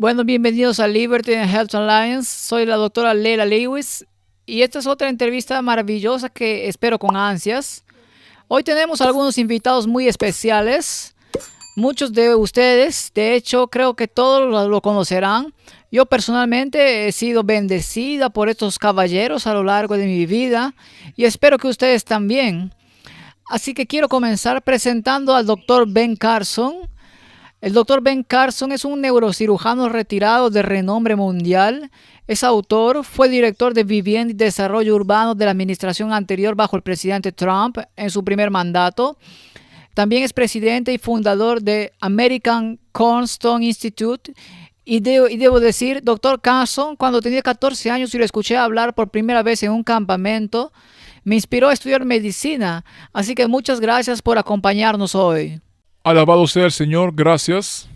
Bueno, bienvenidos a Liberty and Health Alliance. Soy la doctora Leila Lewis y esta es otra entrevista maravillosa que espero con ansias. Hoy tenemos algunos invitados muy especiales. Muchos de ustedes, de hecho, creo que todos lo conocerán. Yo personalmente he sido bendecida por estos caballeros a lo largo de mi vida y espero que ustedes también. Así que quiero comenzar presentando al doctor Ben Carson. El doctor Ben Carson es un neurocirujano retirado de renombre mundial. Es autor, fue director de Vivienda y Desarrollo Urbano de la administración anterior bajo el presidente Trump en su primer mandato. También es presidente y fundador de American Cornerstone Institute. Y debo decir, doctor Carson, cuando tenía 14 años y lo escuché hablar por primera vez en un campamento, me inspiró a estudiar medicina. Así que muchas gracias por acompañarnos hoy. Alabado sea el Señor, gracias.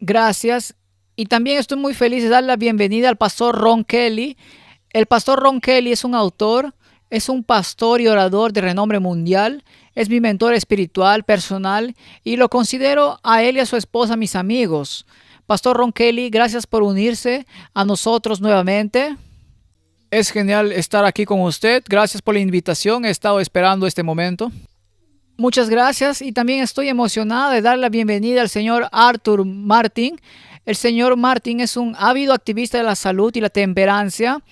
Gracias. Y también estoy muy feliz de dar la bienvenida al pastor Ron Kelly. El pastor Ron Kelly es un autor, es un pastor y orador de renombre mundial, es mi mentor espiritual, personal, y lo considero a él y a su esposa mis amigos. Pastor Ron Kelly, gracias por unirse a nosotros nuevamente. Es genial estar aquí con usted. Gracias por la invitación. He estado esperando este momento. Muchas gracias y también estoy emocionada de dar la bienvenida al señor Arthur Martin. El señor Martin es un ávido activista de la salud y la temperancia,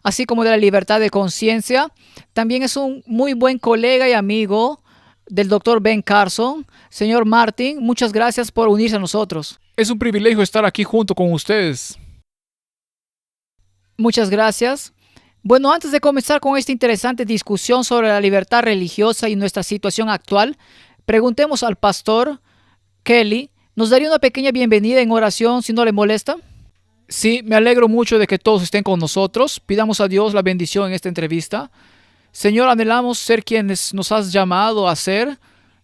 así como de la libertad de conciencia. También es un muy buen colega y amigo del doctor Ben Carson. Señor Martin, muchas gracias por unirse a nosotros. Es un privilegio estar aquí junto con ustedes. Muchas gracias. Bueno, antes de comenzar con esta interesante discusión sobre la libertad religiosa y nuestra situación actual, preguntemos al pastor Kelly, ¿nos daría una pequeña bienvenida en oración si no le molesta? Sí, me alegro mucho de que todos estén con nosotros. Pidamos a Dios la bendición en esta entrevista. Señor, anhelamos ser quienes nos has llamado a ser,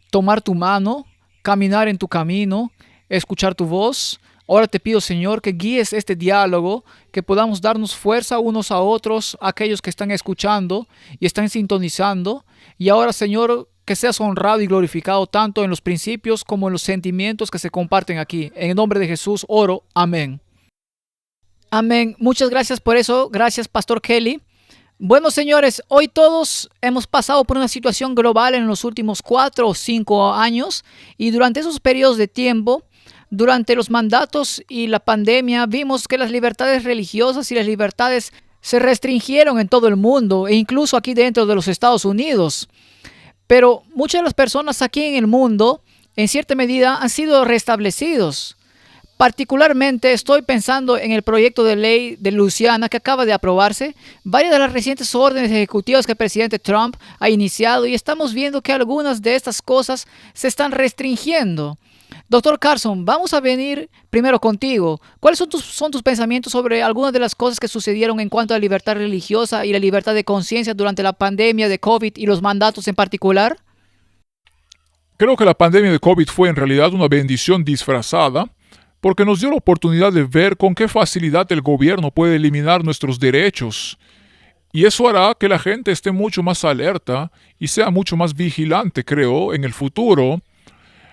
tomar tu mano, caminar en tu camino, escuchar tu voz. Ahora te pido, Señor, que guíes este diálogo, que podamos darnos fuerza unos a otros, aquellos que están escuchando y están sintonizando. Y ahora, Señor, que seas honrado y glorificado tanto en los principios como en los sentimientos que se comparten aquí. En el nombre de Jesús oro. Amén. Amén. Muchas gracias por eso. Gracias, Pastor Kelly. Bueno, señores, hoy todos hemos pasado por una situación global en los últimos 4 o 5 años y durante esos periodos de tiempo, durante los mandatos y la pandemia, vimos que las libertades religiosas y las libertades se restringieron en todo el mundo e incluso aquí dentro de los Estados Unidos. Pero muchas de las personas aquí en el mundo, en cierta medida, han sido restablecidos. Particularmente estoy pensando en el proyecto de ley de Luisiana que acaba de aprobarse, varias de las recientes órdenes ejecutivas que el presidente Trump ha iniciado y estamos viendo que algunas de estas cosas se están restringiendo. Doctor Carson, vamos a venir primero contigo. ¿Cuáles son tus pensamientos sobre algunas de las cosas que sucedieron en cuanto a la libertad religiosa y la libertad de conciencia durante la pandemia de COVID y los mandatos en particular? Creo que la pandemia de COVID fue en realidad una bendición disfrazada, porque nos dio la oportunidad de ver con qué facilidad el gobierno puede eliminar nuestros derechos. Y eso hará que la gente esté mucho más alerta y sea mucho más vigilante, creo, en el futuro.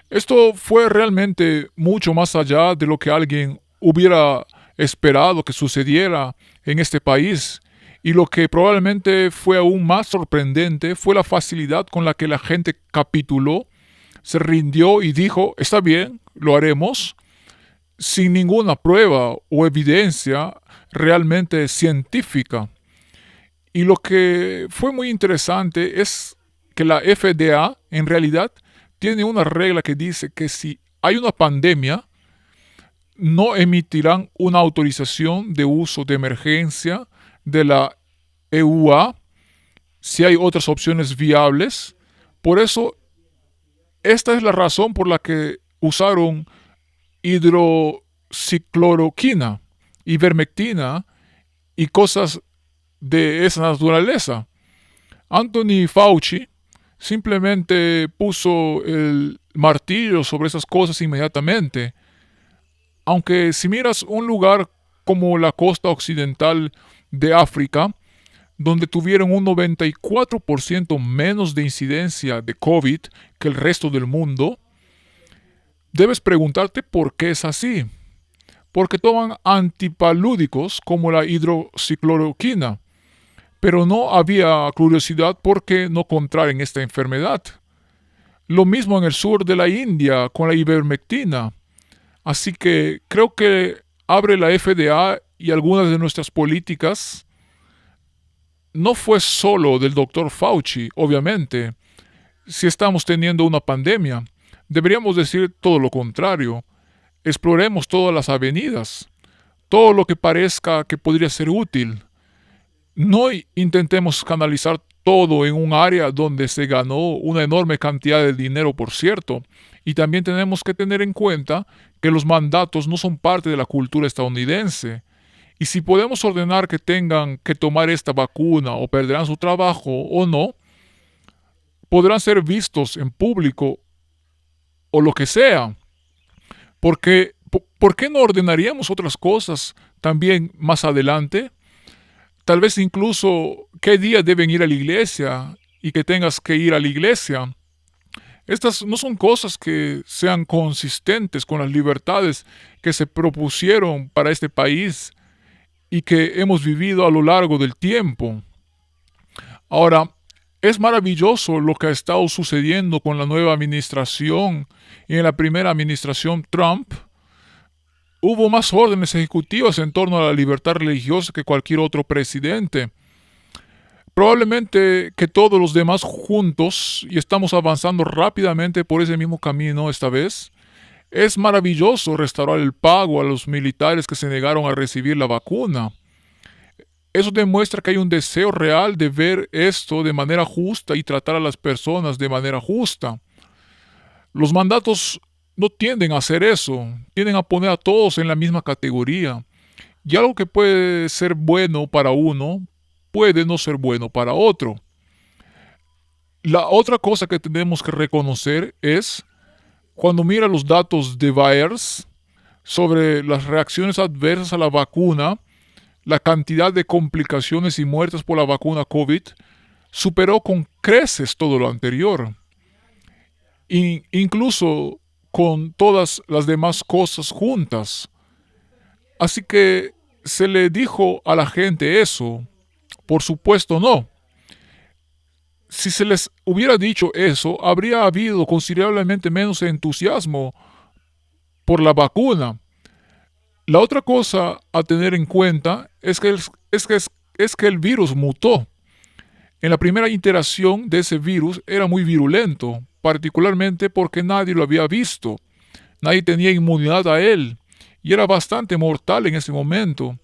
Esto fue realmente mucho más allá de lo que alguien hubiera esperado que sucediera en este país. Y lo que probablemente fue aún más sorprendente fue la facilidad con la que la gente capituló, se rindió y dijo, está bien, lo haremos, sin ninguna prueba o evidencia realmente científica. Y lo que fue muy interesante es que la FDA en realidad tiene una regla que dice que si hay una pandemia, no emitirán una autorización de uso de emergencia de la EUA si hay otras opciones viables. Por eso, esta es la razón por la que usaron hidroxicloroquina, ivermectina y cosas de esa naturaleza. Anthony Fauci simplemente puso el martillo sobre esas cosas inmediatamente. Aunque si miras un lugar como la costa occidental de África, donde tuvieron un 94% menos de incidencia de COVID que el resto del mundo, debes preguntarte por qué es así. porque toman antipalúdicos como la hidroxicloroquina, pero no había curiosidad por qué no contraen esta enfermedad. Lo mismo en el sur de la India con la ivermectina. Así que creo que abre la FDA y algunas de nuestras políticas no fue solo del doctor Fauci, obviamente. Si estamos teniendo una pandemia, deberíamos decir todo lo contrario. Exploremos todas las avenidas, todo lo que parezca que podría ser útil. No intentemos canalizar todo en un área donde se ganó una enorme cantidad de dinero, por cierto. Y también tenemos que tener en cuenta que los mandatos no son parte de la cultura estadounidense. Y si podemos ordenar que tengan que tomar esta vacuna o perderán su trabajo o no, podrán ser vistos en público o lo que sea. Porque, ¿por qué no ordenaríamos otras cosas también más adelante? Tal vez incluso qué día deben ir a la iglesia y que tengas que ir a la iglesia. Estas no son cosas que sean consistentes con las libertades que se propusieron para este país y que hemos vivido a lo largo del tiempo. Ahora, es maravilloso lo que ha estado sucediendo con la nueva administración y en la primera administración Trump. Hubo más órdenes ejecutivas en torno a la libertad religiosa que cualquier otro presidente. Probablemente que todos los demás juntos, y estamos avanzando rápidamente por ese mismo camino esta vez. Es maravilloso restaurar el pago a los militares que se negaron a recibir la vacuna. Eso demuestra que hay un deseo real de ver esto de manera justa y tratar a las personas de manera justa. Los mandatos no tienden a hacer eso, tienden a poner a todos en la misma categoría. Y algo que puede ser bueno para uno, puede no ser bueno para otro. La otra cosa que tenemos que reconocer es, cuando mira los datos de VAERS sobre las reacciones adversas a la vacuna, la cantidad de complicaciones y muertes por la vacuna COVID superó con creces todo lo anterior. Incluso con todas las demás cosas juntas. Así que se le dijo a la gente eso. Por supuesto no. Si se les hubiera dicho eso, habría habido considerablemente menos entusiasmo por la vacuna. La otra cosa a tener en cuenta es que el virus mutó. En la primera iteración de ese virus era muy virulento, particularmente porque nadie lo había visto. Nadie tenía inmunidad a él y era bastante mortal en ese momento.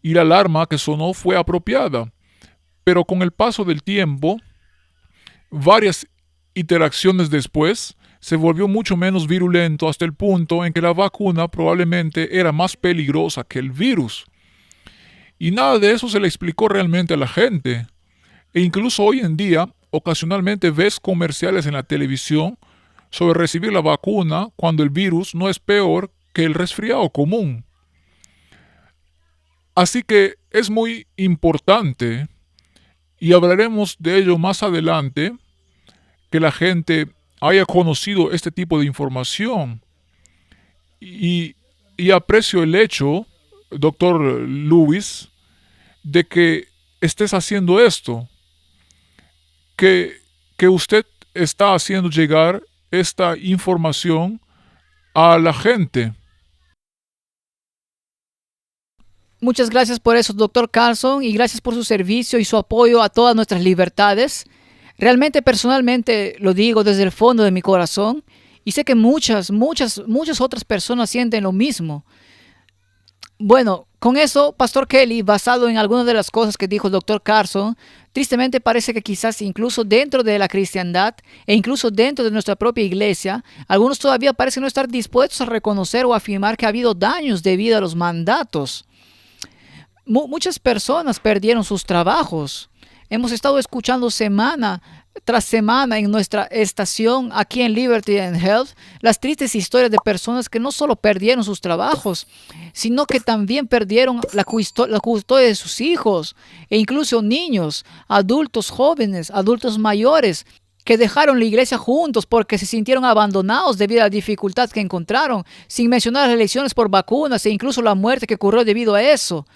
Y la alarma que sonó fue apropiada. Pero con el paso del tiempo, varias iteraciones después, se volvió mucho menos virulento hasta el punto en que la vacuna probablemente era más peligrosa que el virus. Y nada de eso se le explicó realmente a la gente. E incluso hoy en día, ocasionalmente ves comerciales en la televisión sobre recibir la vacuna cuando el virus no es peor que el resfriado común. Así que es muy importante, y hablaremos de ello más adelante, que la gente haya conocido este tipo de información. Y aprecio el hecho, doctor Lewis, de que estés haciendo esto, que usted está haciendo llegar esta información a la gente. Muchas gracias por eso, doctor Carlson, y gracias por su servicio y su apoyo a todas nuestras libertades. Realmente, personalmente, lo digo desde el fondo de mi corazón, y sé que muchas otras personas sienten lo mismo. Bueno, con eso, Pastor Kelly, basado en algunas de las cosas que dijo el doctor Carlson, tristemente parece que quizás incluso dentro de la cristiandad e incluso dentro de nuestra propia iglesia, algunos todavía parecen no estar dispuestos a reconocer o afirmar que ha habido daños debido a los mandatos. Muchas personas perdieron sus trabajos. Hemos estado escuchando semana tras semana en nuestra estación aquí en Liberty and Health las tristes historias de personas que no solo perdieron sus trabajos, sino que también perdieron la custodia de sus hijos e incluso niños, adultos jóvenes, adultos mayores. que dejaron la iglesia juntos porque se sintieron abandonados debido a la dificultad que encontraron, sin mencionar las elecciones por vacunas e incluso la muerte que ocurrió debido a eso.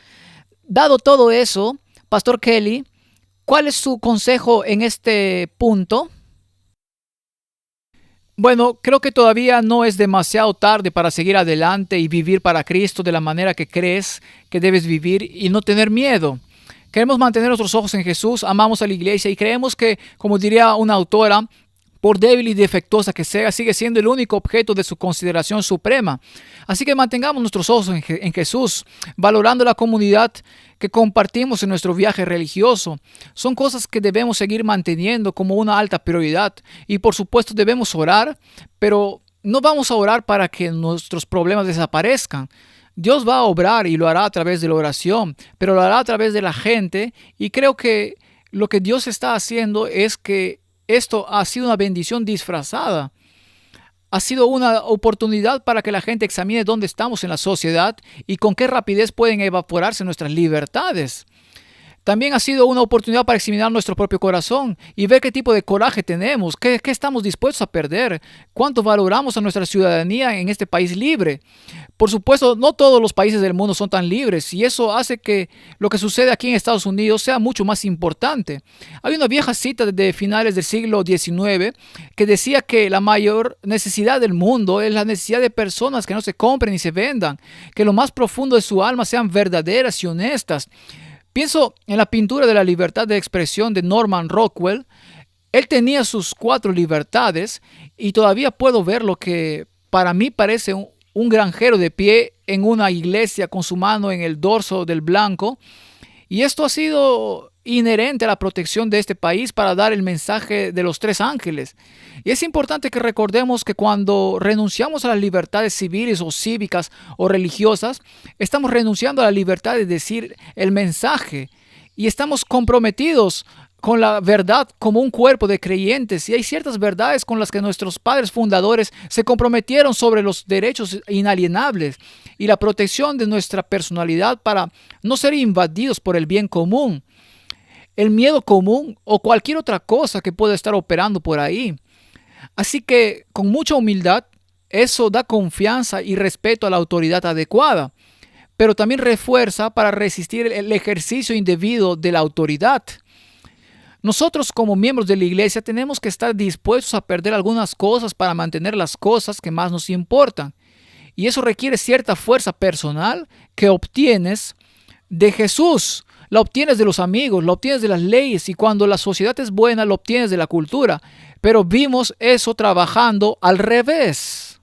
Dado todo eso, Pastor Kelly, ¿cuál es su consejo en este punto? Bueno, creo que todavía no es demasiado tarde para seguir adelante y vivir para Cristo de la manera que crees que debes vivir y no tener miedo. Queremos mantener nuestros ojos en Jesús, amamos a la iglesia y creemos que, como diría una autora, por débil y defectuosa que sea, sigue siendo el único objeto de su consideración suprema. Así que mantengamos nuestros ojos en Jesús, valorando la comunidad que compartimos en nuestro viaje religioso. Son cosas que debemos seguir manteniendo como una alta prioridad y por supuesto debemos orar, pero no vamos a orar para que nuestros problemas desaparezcan. Dios va a obrar y lo hará a través de la oración, pero lo hará a través de la gente y creo que lo que Dios está haciendo es que esto ha sido una bendición disfrazada. Ha sido una oportunidad para que la gente examine dónde estamos en la sociedad y con qué rapidez pueden evaporarse nuestras libertades. También ha sido una oportunidad para examinar nuestro propio corazón y ver qué tipo de coraje tenemos, qué estamos dispuestos a perder, cuánto valoramos a nuestra ciudadanía en este país libre. Por supuesto, no todos los países del mundo son tan libres y eso hace que lo que sucede aquí en Estados Unidos sea mucho más importante. Hay una vieja cita de finales del siglo XIX que decía que la mayor necesidad del mundo es la necesidad de personas que no se compren y se vendan, que lo más profundo de su alma sean verdaderas y honestas. Pienso en la pintura de la libertad de expresión de Norman Rockwell. Él tenía sus 4 libertades y todavía puedo ver lo que para mí parece un granjero de pie en una iglesia con su mano en el dorso del blanco. Y esto ha sido inherente a la protección de este país para dar el mensaje de los 3 ángeles. Y es importante que recordemos que cuando renunciamos a las libertades civiles o cívicas o religiosas, estamos renunciando a la libertad de decir el mensaje y estamos comprometidos con la verdad como un cuerpo de creyentes. Y hay ciertas verdades con las que nuestros padres fundadores se comprometieron sobre los derechos inalienables y la protección de nuestra personalidad para no ser invadidos por el bien común, el miedo común o cualquier otra cosa que pueda estar operando por ahí. Así que con mucha humildad, eso da confianza y respeto a la autoridad adecuada, pero también refuerza para resistir el ejercicio indebido de la autoridad. Nosotros como miembros de la iglesia tenemos que estar dispuestos a perder algunas cosas para mantener las cosas que más nos importan. Y eso requiere cierta fuerza personal que obtienes de Jesús. La obtienes de los amigos, la obtienes de las leyes y cuando la sociedad es buena, la obtienes de la cultura. Pero vimos eso trabajando al revés.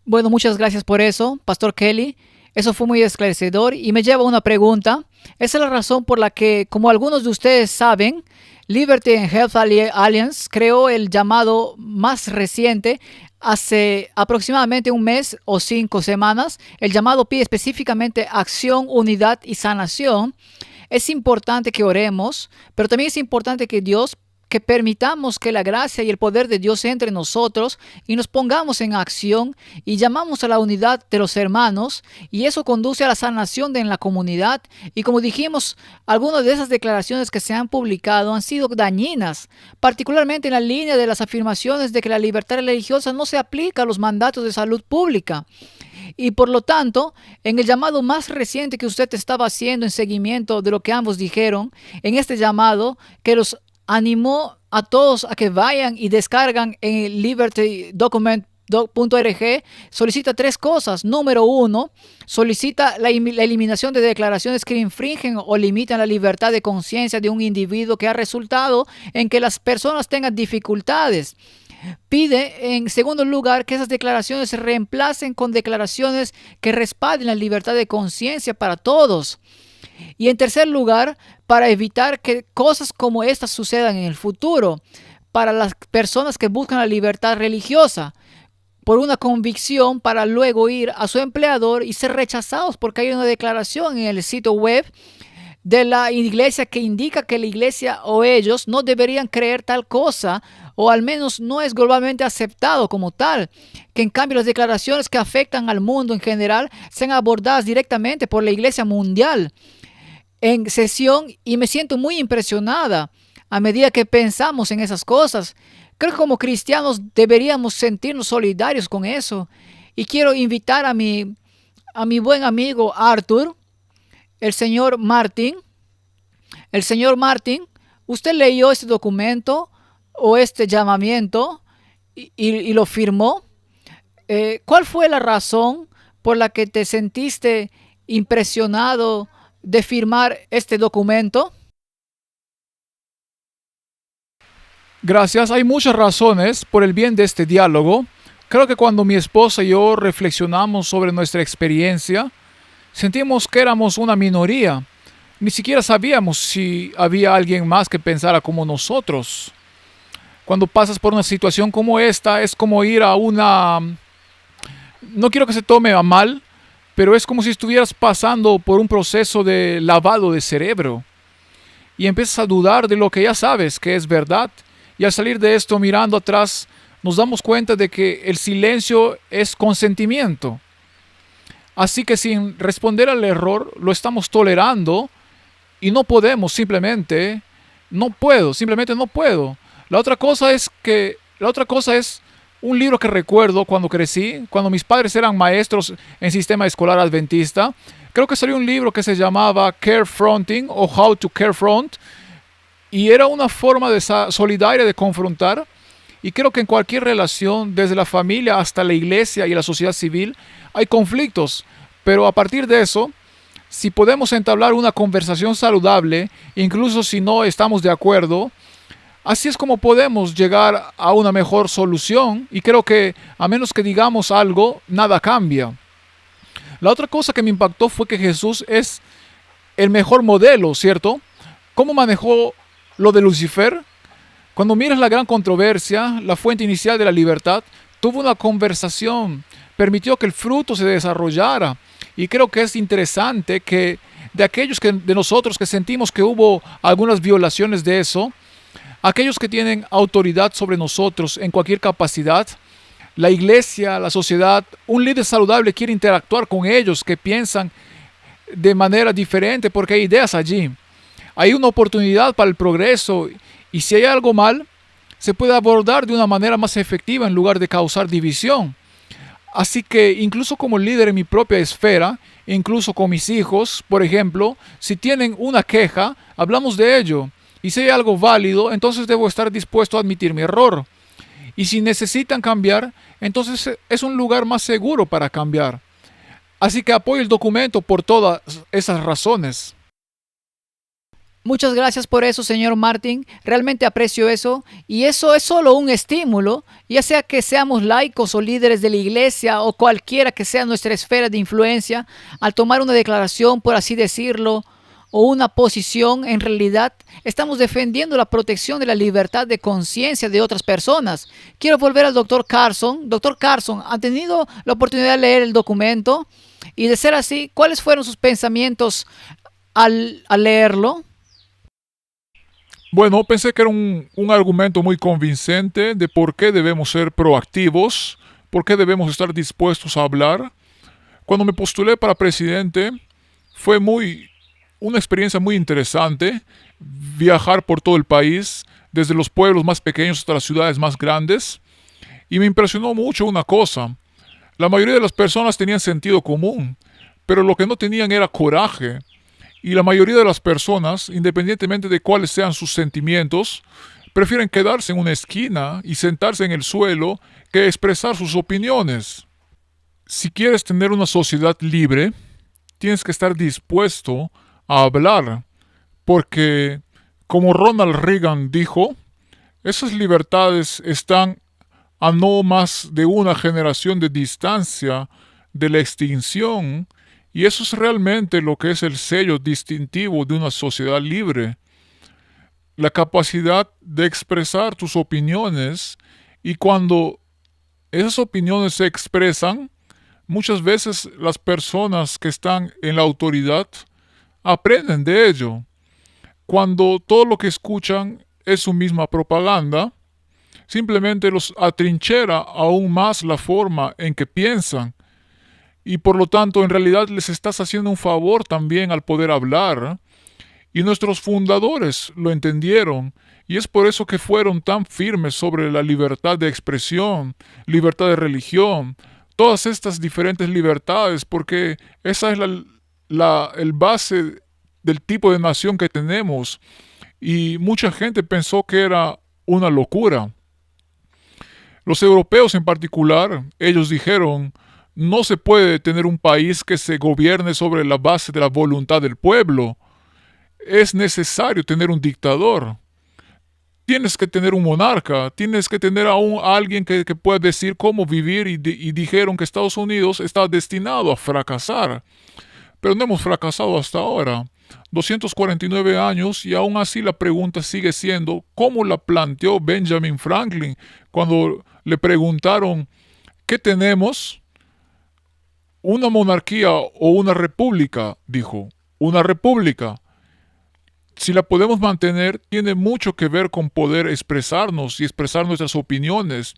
Bueno, muchas gracias por eso, Pastor Kelly. Eso fue muy esclarecedor y me lleva a una pregunta. Esa es la razón por la que, como algunos de ustedes saben, Liberty and Health Alliance creó el llamado más reciente hace aproximadamente un mes o 5 semanas. El llamado pide específicamente acción, unidad y sanación. Es importante que oremos, pero también es importante que permitamos que la gracia y el poder de Dios entre en nosotros y nos pongamos en acción y llamamos a la unidad de los hermanos y eso conduce a la sanación en la comunidad y como dijimos, algunas de esas declaraciones que se han publicado han sido dañinas, particularmente en la línea de las afirmaciones de que la libertad religiosa no se aplica a los mandatos de salud pública. Y por lo tanto, en el llamado más reciente que usted estaba haciendo en seguimiento de lo que ambos dijeron, en este llamado que los animó a todos a que vayan y descargan en libertydocument.org, solicita 3 cosas. Número 1, solicita la eliminación de declaraciones que infringen o limitan la libertad de conciencia de un individuo que ha resultado en que las personas tengan dificultades. Pide, en segundo lugar, que esas declaraciones se reemplacen con declaraciones que respalden la libertad de conciencia para todos. Y en tercer lugar, para evitar que cosas como estas sucedan en el futuro, para las personas que buscan la libertad religiosa, por una convicción para luego ir a su empleador y ser rechazados porque hay una declaración en el sitio web de la iglesia que indica que la iglesia o ellos no deberían creer tal cosa o al menos no es globalmente aceptado como tal, que en cambio las declaraciones que afectan al mundo en general sean abordadas directamente por la iglesia mundial en sesión y me siento muy impresionada a medida que pensamos en esas cosas. Creo que como cristianos deberíamos sentirnos solidarios con eso. Y quiero invitar a mi buen amigo Arthur, el señor Martin. El señor Martin, ¿usted leyó este documento o este llamamiento y lo firmó? ¿Cuál fue la razón por la que te sentiste impresionado de firmar este documento? Gracias. Hay muchas razones por el bien de este diálogo. Creo que cuando mi esposa y yo reflexionamos sobre nuestra experiencia, sentimos que éramos una minoría. Ni siquiera sabíamos si había alguien más que pensara como nosotros. Cuando pasas por una situación como esta, es como ir a una... No quiero que se tome a mal, pero es como si estuvieras pasando por un proceso de lavado de cerebro. Y empiezas a dudar de lo que ya sabes que es verdad. Y al salir de esto mirando atrás, nos damos cuenta de que el silencio es consentimiento. Así que sin responder al error, lo estamos tolerando y no podemos simplemente, simplemente no puedo. La otra cosa es un libro que recuerdo cuando crecí, cuando mis padres eran maestros en sistema escolar adventista. Creo que salió un libro que se llamaba Carefronting o How to Carefront, y era una forma solidaria de confrontar. Y creo que en cualquier relación, desde la familia hasta la iglesia y la sociedad civil, hay conflictos. Pero a partir de eso, si podemos entablar una conversación saludable, incluso si no estamos de acuerdo, así es como podemos llegar a una mejor solución. Y creo que a menos que digamos algo, nada cambia. La otra cosa que me impactó fue que Jesús es el mejor modelo, ¿cierto? ¿Cómo manejó lo de Lucifer? Cuando miras la gran controversia, la fuente inicial de la libertad, tuvo una conversación, permitió que el fruto se desarrollara. Y creo que es interesante que de nosotros que sentimos que hubo algunas violaciones de eso, aquellos que tienen autoridad sobre nosotros en cualquier capacidad, la iglesia, la sociedad, un líder saludable quiere interactuar con ellos que piensan de manera diferente porque hay ideas allí. Hay una oportunidad para el progreso y si hay algo mal, se puede abordar de una manera más efectiva en lugar de causar división. Así que incluso como líder en mi propia esfera, incluso con mis hijos, por ejemplo, si tienen una queja, hablamos de ello. Y si hay algo válido, entonces debo estar dispuesto a admitir mi error. Y si necesitan cambiar, entonces es un lugar más seguro para cambiar. Así que apoyo el documento por todas esas razones. Muchas gracias por eso, señor Martin. Realmente aprecio eso. Y eso es solo un estímulo, ya sea que seamos laicos o líderes de la iglesia o cualquiera que sea nuestra esfera de influencia, al tomar una declaración, por así decirlo, o una posición, en realidad estamos defendiendo la protección de la libertad de conciencia de otras personas. Quiero volver al doctor Carson. Doctor Carson, ¿ha tenido la oportunidad de leer el documento? Y de ser así, ¿cuáles fueron sus pensamientos al leerlo? Bueno, pensé que era un argumento muy convincente de por qué debemos ser proactivos, por qué debemos estar dispuestos a hablar. Cuando me postulé para presidente, fue una experiencia muy interesante viajar por todo el país, desde los pueblos más pequeños hasta las ciudades más grandes. Y me impresionó mucho una cosa. La mayoría de las personas tenían sentido común, pero lo que no tenían era coraje. Y la mayoría de las personas, independientemente de cuáles sean sus sentimientos, prefieren quedarse en una esquina y sentarse en el suelo que expresar sus opiniones. Si quieres tener una sociedad libre, tienes que estar dispuesto a hablar, porque, como Ronald Reagan dijo, esas libertades están a no más de una generación de distancia de la extinción. Y eso es realmente lo que es el sello distintivo de una sociedad libre. La capacidad de expresar tus opiniones, y cuando esas opiniones se expresan, muchas veces las personas que están en la autoridad aprenden de ello. Cuando todo lo que escuchan es su misma propaganda, simplemente los atrinchera aún más la forma en que piensan. Y por lo tanto, en realidad les estás haciendo un favor también al poder hablar. Y nuestros fundadores lo entendieron, y es por eso que fueron tan firmes sobre la libertad de expresión, libertad de religión, todas estas diferentes libertades, porque esa es el base del tipo de nación que tenemos. Y mucha gente pensó que era una locura. Los europeos en particular, ellos dijeron, no se puede tener un país que se gobierne sobre la base de la voluntad del pueblo. Es necesario tener un dictador. Tienes que tener un monarca, tienes que tener a alguien que pueda decir cómo vivir y dijeron que Estados Unidos está destinado a fracasar. Pero no hemos fracasado hasta ahora. 249 años y aún así la pregunta sigue siendo ¿cómo la planteó Benjamin Franklin cuando le preguntaron ¿qué tenemos? ¿Una monarquía o una república? Dijo, una república. Si la podemos mantener, tiene mucho que ver con poder expresarnos y expresar nuestras opiniones.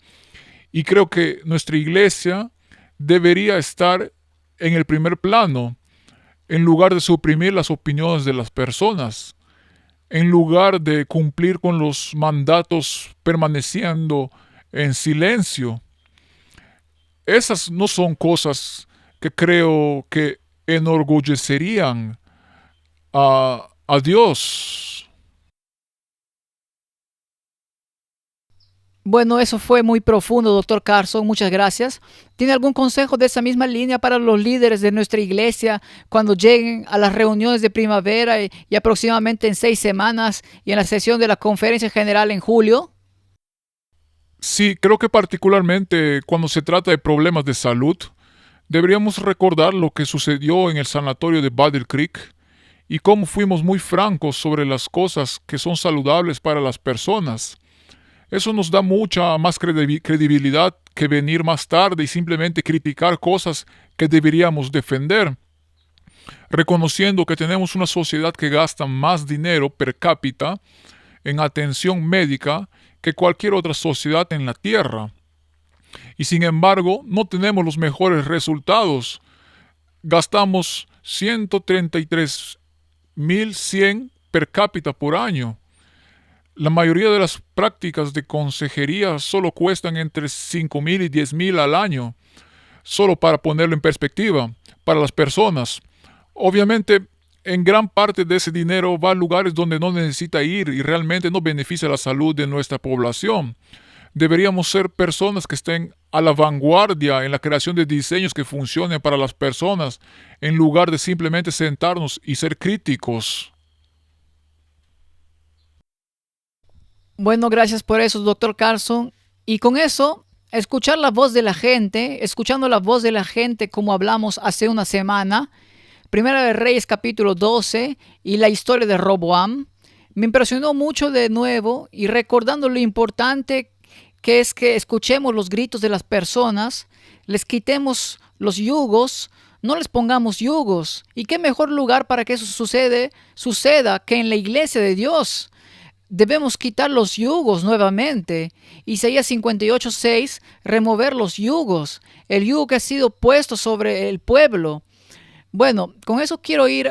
Y creo que nuestra iglesia debería estar en el primer plano, en lugar de suprimir las opiniones de las personas, en lugar de cumplir con los mandatos permaneciendo en silencio. Esas no son cosas que creo que enorgullecerían a Dios. Bueno, eso fue muy profundo, doctor Carson. Muchas gracias. ¿Tiene algún consejo de esa misma línea para los líderes de nuestra iglesia cuando lleguen a las reuniones de primavera y aproximadamente en 6 semanas y en la sesión de la conferencia general en julio? Sí, creo que particularmente cuando se trata de problemas de salud, deberíamos recordar lo que sucedió en el sanatorio de Battle Creek y cómo fuimos muy francos sobre las cosas que son saludables para las personas. Eso nos da mucha más credibilidad que venir más tarde y simplemente criticar cosas que deberíamos defender, reconociendo que tenemos una sociedad que gasta más dinero per cápita en atención médica que cualquier otra sociedad en la Tierra. Y sin embargo, no tenemos los mejores resultados. Gastamos 133.100 per cápita por año. La mayoría de las prácticas de consejería solo cuestan entre 5.000 y 10.000 al año, solo para ponerlo en perspectiva, para las personas. Obviamente, en gran parte de ese dinero va a lugares donde no necesita ir y realmente no beneficia la salud de nuestra población. Deberíamos ser personas que estén a la vanguardia en la creación de diseños que funcionen para las personas, en lugar de simplemente sentarnos y ser críticos. Bueno, gracias por eso, doctor Carson. Y con eso, escuchar la voz de la gente, escuchando la voz de la gente como hablamos hace una semana, Primera de Reyes capítulo 12 y la historia de Roboam, me impresionó mucho de nuevo y recordando lo importante que es que escuchemos los gritos de las personas, les quitemos los yugos, no les pongamos yugos. ¿Y qué mejor lugar para que eso suceda que en la iglesia de Dios? Debemos quitar los yugos nuevamente. Isaías 58:6, remover los yugos, el yugo que ha sido puesto sobre el pueblo. Bueno, con eso quiero ir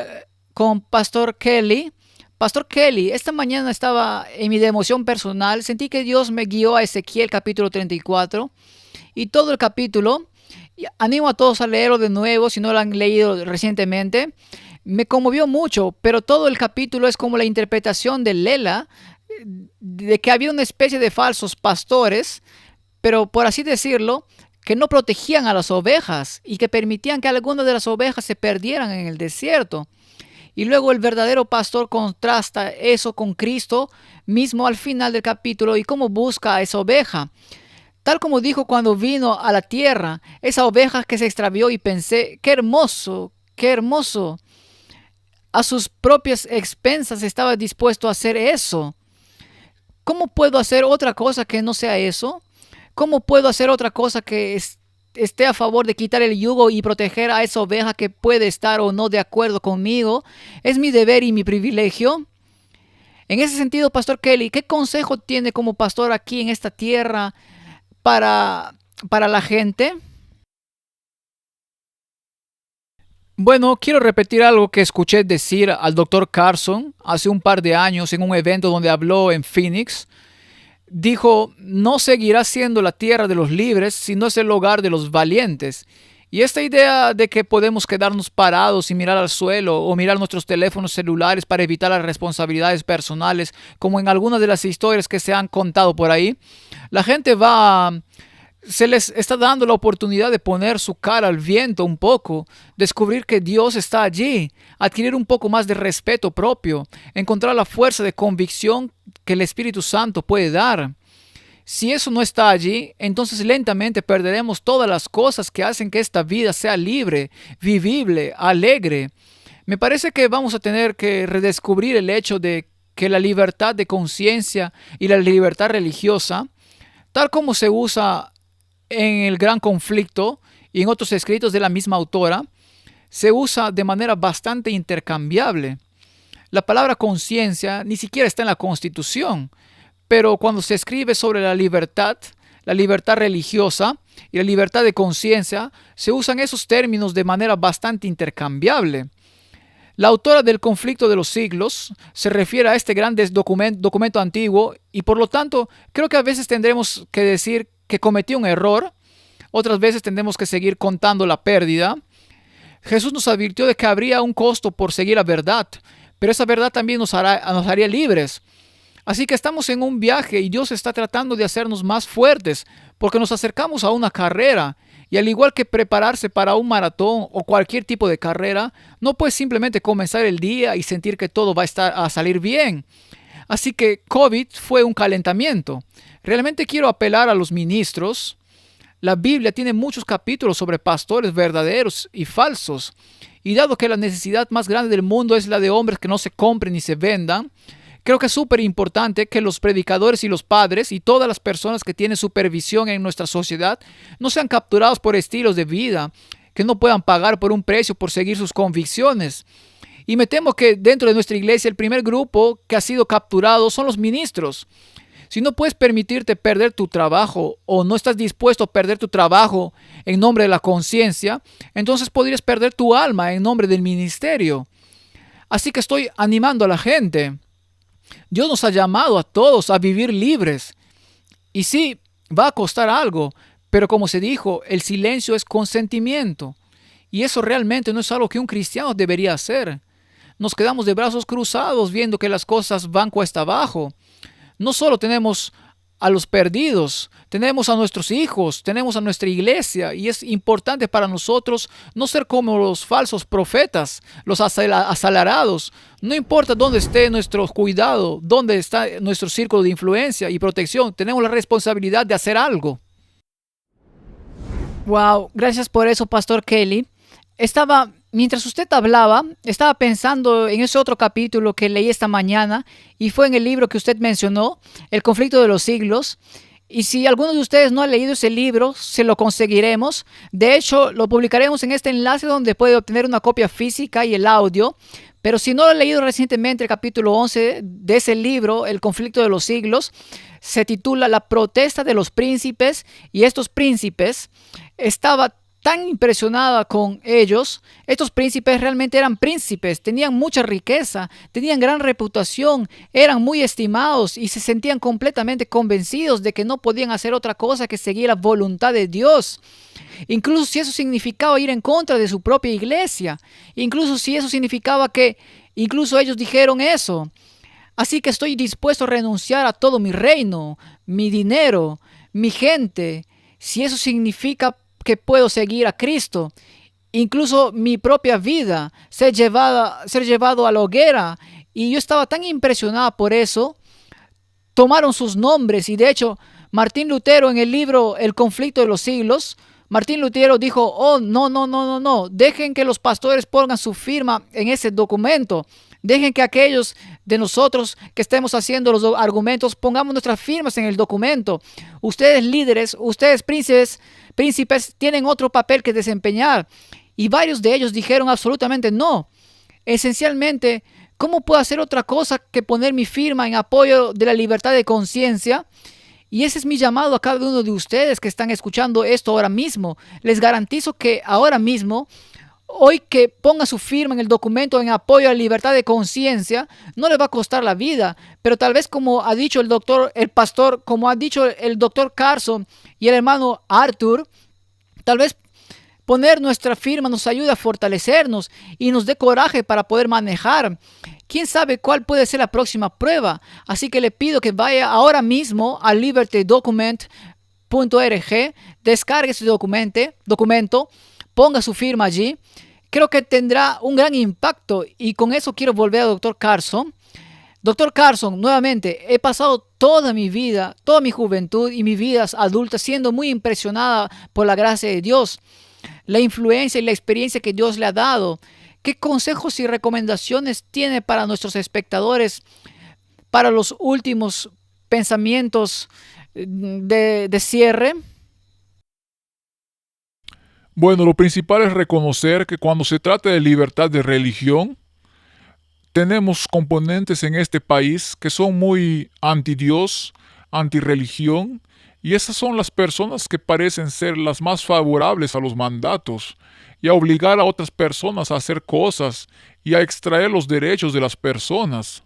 con Pastor Kelly. Pastor Kelly, esta mañana estaba en mi devoción personal, sentí que Dios me guió a Ezequiel capítulo 34 y todo el capítulo, y animo a todos a leerlo de nuevo si no lo han leído recientemente. Me conmovió mucho, pero todo el capítulo es como la interpretación de Lela, de que había una especie de falsos pastores, pero por así decirlo, que no protegían a las ovejas y que permitían que algunas de las ovejas se perdieran en el desierto. Y luego el verdadero pastor contrasta eso con Cristo mismo al final del capítulo y cómo busca a esa oveja. Tal como dijo cuando vino a la tierra, esa oveja que se extravió y pensé, qué hermoso, qué hermoso. A sus propias expensas estaba dispuesto a hacer eso. ¿Cómo puedo hacer otra cosa que no sea eso? ¿Cómo puedo hacer otra cosa que esté a favor de quitar el yugo y proteger a esa oveja que puede estar o no de acuerdo conmigo? Es mi deber y mi privilegio. En ese sentido, Pastor Kelly, ¿qué consejo tiene como pastor aquí en esta tierra para la gente? Bueno, quiero repetir algo que escuché decir al doctor Carson hace un par de años en un evento donde habló en Phoenix. Dijo, no seguirá siendo la tierra de los libres, sino es el hogar de los valientes. Y esta idea de que podemos quedarnos parados y mirar al suelo o mirar nuestros teléfonos celulares para evitar las responsabilidades personales, como en algunas de las historias que se han contado por ahí, la gente se les está dando la oportunidad de poner su cara al viento un poco, descubrir que Dios está allí, adquirir un poco más de respeto propio, encontrar la fuerza de convicción que el Espíritu Santo puede dar. Si eso no está allí, entonces lentamente perderemos todas las cosas que hacen que esta vida sea libre, vivible, alegre. Me parece que vamos a tener que redescubrir el hecho de que la libertad de conciencia y la libertad religiosa, tal como se usa en el Gran Conflicto y en otros escritos de la misma autora, se usa de manera bastante intercambiable. La palabra conciencia ni siquiera está en la Constitución, pero cuando se escribe sobre la libertad religiosa y la libertad de conciencia, se usan esos términos de manera bastante intercambiable. La autora del Conflicto de los Siglos se refiere a este gran documento antiguo y por lo tanto creo que a veces tendremos que decir que cometió un error, otras veces tendremos que seguir contando la pérdida. Jesús nos advirtió de que habría un costo por seguir la verdad, pero esa verdad también nos haría libres. Así que estamos en un viaje y Dios está tratando de hacernos más fuertes porque nos acercamos a una carrera y al igual que prepararse para un maratón o cualquier tipo de carrera, no puedes simplemente comenzar el día y sentir que todo va a salir bien. Así que COVID fue un calentamiento. Realmente quiero apelar a los ministros. La Biblia tiene muchos capítulos sobre pastores verdaderos y falsos. Y dado que la necesidad más grande del mundo es la de hombres que no se compren ni se vendan, creo que es súper importante que los predicadores y los padres y todas las personas que tienen supervisión en nuestra sociedad no sean capturados por estilos de vida que no puedan pagar por un precio por seguir sus convicciones. Y me temo que dentro de nuestra iglesia el primer grupo que ha sido capturado son los ministros. Si no puedes permitirte perder tu trabajo o no estás dispuesto a perder tu trabajo en nombre de la conciencia, entonces podrías perder tu alma en nombre del ministerio. Así que estoy animando a la gente. Dios nos ha llamado a todos a vivir libres. Y sí, va a costar algo, pero como se dijo, el silencio es consentimiento. Y eso realmente no es algo que un cristiano debería hacer. Nos quedamos de brazos cruzados viendo que las cosas van cuesta abajo. No solo tenemos a los perdidos, tenemos a nuestros hijos, tenemos a nuestra iglesia y es importante para nosotros no ser como los falsos profetas, los asalarados. No importa dónde esté nuestro cuidado, dónde está nuestro círculo de influencia y protección, tenemos la responsabilidad de hacer algo. Wow, gracias por eso, Pastor Kelly. Mientras usted hablaba, estaba pensando en ese otro capítulo que leí esta mañana y fue en el libro que usted mencionó, El Conflicto de los Siglos. Y si alguno de ustedes no ha leído ese libro, se lo conseguiremos. De hecho, lo publicaremos en este enlace donde puede obtener una copia física y el audio. Pero si no lo ha leído recientemente, el capítulo 11 de ese libro, El Conflicto de los Siglos, se titula La protesta de los príncipes. Y estos príncipes estaba tan impresionada con ellos. Estos príncipes realmente eran príncipes, tenían mucha riqueza, tenían gran reputación, eran muy estimados y se sentían completamente convencidos de que no podían hacer otra cosa que seguir la voluntad de Dios. Incluso si eso significaba ir en contra de su propia iglesia, incluso si eso significaba que incluso ellos dijeron eso. Así que estoy dispuesto a renunciar a todo mi reino, mi dinero, mi gente, si eso significa que puedo seguir a Cristo, incluso mi propia vida, ser llevado a la hoguera. Y yo estaba tan impresionada por eso. Tomaron sus nombres y de hecho Martín Lutero en el libro El Conflicto de los Siglos, Martín Lutero dijo, oh, no, dejen que los pastores pongan su firma en ese documento. Dejen que aquellos de nosotros que estemos haciendo los argumentos pongamos nuestras firmas en el documento. Ustedes líderes, ustedes príncipes tienen otro papel que desempeñar. Y varios de ellos dijeron absolutamente no. Esencialmente, ¿cómo puedo hacer otra cosa que poner mi firma en apoyo de la libertad de conciencia? Y ese es mi llamado a cada uno de ustedes que están escuchando esto ahora mismo. Les garantizo que ahora mismo Hoy que ponga su firma en el documento en apoyo a la libertad de conciencia, no le va a costar la vida, pero tal vez como ha dicho el pastor, como ha dicho el doctor Carson y el hermano Arthur, tal vez poner nuestra firma nos ayude a fortalecernos y nos dé coraje para poder manejar. ¿Quién sabe cuál puede ser la próxima prueba? Así que le pido que vaya ahora mismo a libertydocument.org, descargue ese documento, ponga su firma allí. Creo que tendrá un gran impacto y con eso quiero volver al doctor Carson. Doctor Carson, nuevamente, he pasado toda mi vida, toda mi juventud y mi vida adulta siendo muy impresionada por la gracia de Dios, la influencia y la experiencia que Dios le ha dado. ¿Qué consejos y recomendaciones tiene para nuestros espectadores para los últimos pensamientos de cierre? Bueno, lo principal es reconocer que cuando se trata de libertad de religión, tenemos componentes en este país que son muy anti-Dios, anti-religión, y esas son las personas que parecen ser las más favorables a los mandatos y a obligar a otras personas a hacer cosas y a extraer los derechos de las personas.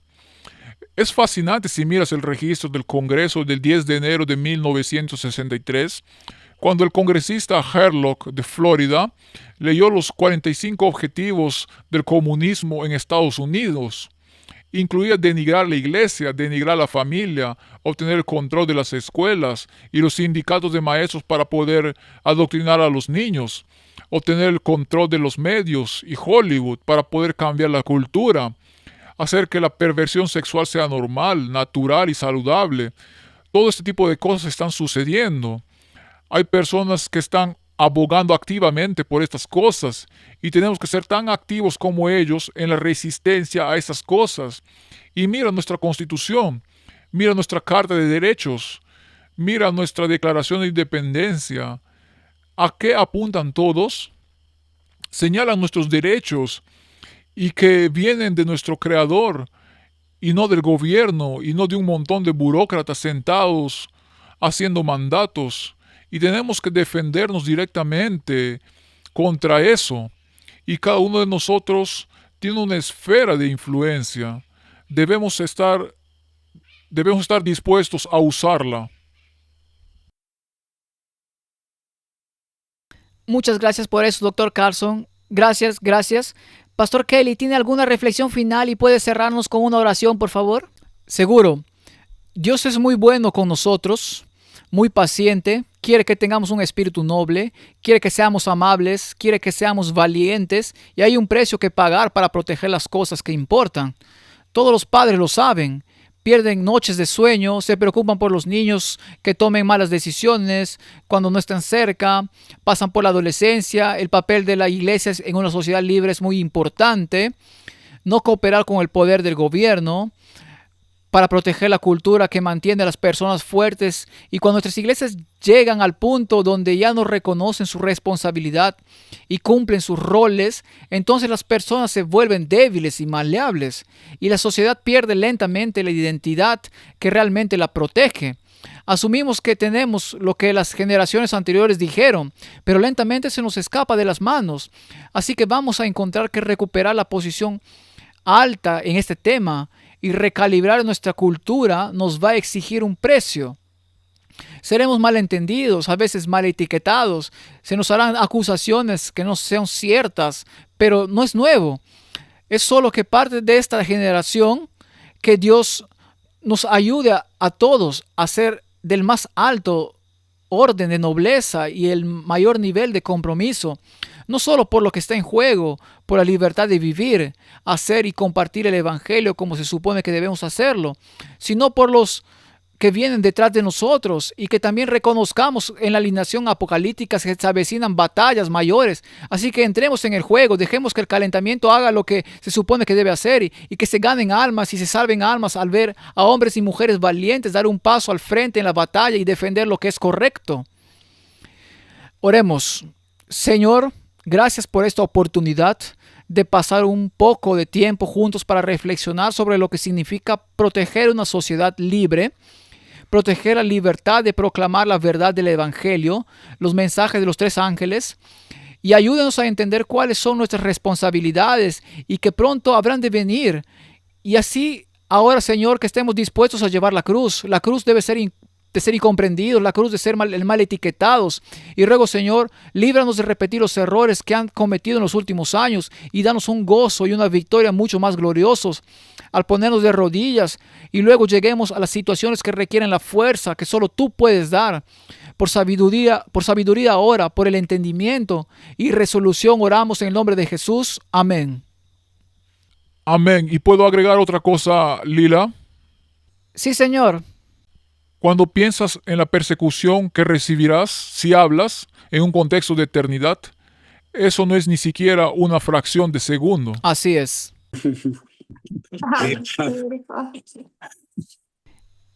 Es fascinante si miras el registro del Congreso del 10 de enero de 1963, cuando el congresista Herlock de Florida leyó los 45 objetivos del comunismo en Estados Unidos. Incluía denigrar la iglesia, denigrar la familia, obtener el control de las escuelas y los sindicatos de maestros para poder adoctrinar a los niños, obtener el control de los medios y Hollywood para poder cambiar la cultura, hacer que la perversión sexual sea normal, natural y saludable. Todo este tipo de cosas están sucediendo. Hay personas que están abogando activamente por estas cosas y tenemos que ser tan activos como ellos en la resistencia a estas cosas. Y mira nuestra Constitución, mira nuestra Carta de Derechos, mira nuestra Declaración de Independencia. ¿A qué apuntan todos? Señalan nuestros derechos y que vienen de nuestro Creador y no del gobierno y no de un montón de burócratas sentados haciendo mandatos. Y tenemos que defendernos directamente contra eso. Y cada uno de nosotros tiene una esfera de influencia. Debemos estar dispuestos a usarla. Muchas gracias por eso, doctor Carson. Gracias, gracias. Pastor Kelly, ¿tiene alguna reflexión final y puede cerrarnos con una oración, por favor? Seguro. Dios es muy bueno con nosotros, muy paciente, quiere que tengamos un espíritu noble, quiere que seamos amables, quiere que seamos valientes y hay un precio que pagar para proteger las cosas que importan. Todos los padres lo saben. Pierden noches de sueño, se preocupan por los niños que tomen malas decisiones cuando no están cerca, pasan por la adolescencia. El papel de la iglesia en una sociedad libre es muy importante. No cooperar con el poder del gobierno para proteger la cultura que mantiene a las personas fuertes, y cuando nuestras iglesias llegan al punto donde ya no reconocen su responsabilidad y cumplen sus roles, entonces las personas se vuelven débiles y maleables y la sociedad pierde lentamente la identidad que realmente la protege. Asumimos que tenemos lo que las generaciones anteriores dijeron, pero lentamente se nos escapa de las manos. Así que vamos a encontrar que recuperar la posición alta en este tema y recalibrar nuestra cultura nos va a exigir un precio. Seremos malentendidos, a veces mal etiquetados, se nos harán acusaciones que no sean ciertas, pero no es nuevo. Es solo que parte de esta generación que Dios nos ayude a todos a ser del más alto orden de nobleza y el mayor nivel de compromiso, no solo por lo que está en juego, por la libertad de vivir, hacer y compartir el evangelio como se supone que debemos hacerlo, sino por los que vienen detrás de nosotros y que también reconozcamos en la alineación apocalíptica que se avecinan batallas mayores. Así que entremos en el juego, dejemos que el calentamiento haga lo que se supone que debe hacer y que se ganen almas y se salven almas al ver a hombres y mujeres valientes dar un paso al frente en la batalla y defender lo que es correcto. Oremos. Señor, gracias por esta oportunidad de pasar un poco de tiempo juntos para reflexionar sobre lo que significa proteger una sociedad libre, proteger la libertad de proclamar la verdad del Evangelio, los mensajes de los tres ángeles y ayúdenos a entender cuáles son nuestras responsabilidades y que pronto habrán de venir. Y así, ahora, Señor, que estemos dispuestos a llevar la cruz. La cruz debe ser de ser incomprendidos, la cruz de ser mal etiquetados. Y ruego, Señor, líbranos de repetir los errores que han cometido en los últimos años y danos un gozo y una victoria mucho más gloriosos al ponernos de rodillas y luego lleguemos a las situaciones que requieren la fuerza que solo tú puedes dar. Por sabiduría ahora, por el entendimiento y resolución oramos en el nombre de Jesús. Amén. Amén. ¿Y puedo agregar otra cosa, Lila? Sí, Señor. Cuando piensas en la persecución que recibirás si hablas en un contexto de eternidad, eso no es ni siquiera una fracción de segundo. Así es.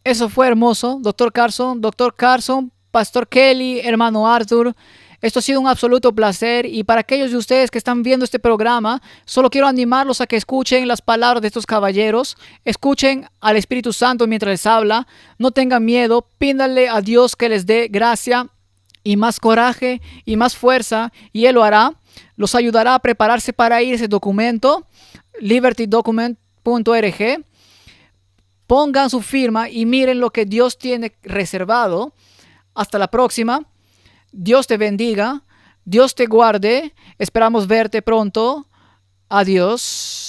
Eso fue hermoso, Doctor Carson, Pastor Kelly, hermano Arthur. Esto ha sido un absoluto placer y para aquellos de ustedes que están viendo este programa, solo quiero animarlos a que escuchen las palabras de estos caballeros, escuchen al Espíritu Santo mientras les habla, no tengan miedo, pídanle a Dios que les dé gracia y más coraje y más fuerza y Él lo hará, los ayudará a prepararse para ir a ese documento, libertydocument.org. Pongan su firma y miren lo que Dios tiene reservado. Hasta la próxima. Dios te bendiga. Dios te guarde. Esperamos verte pronto. Adiós.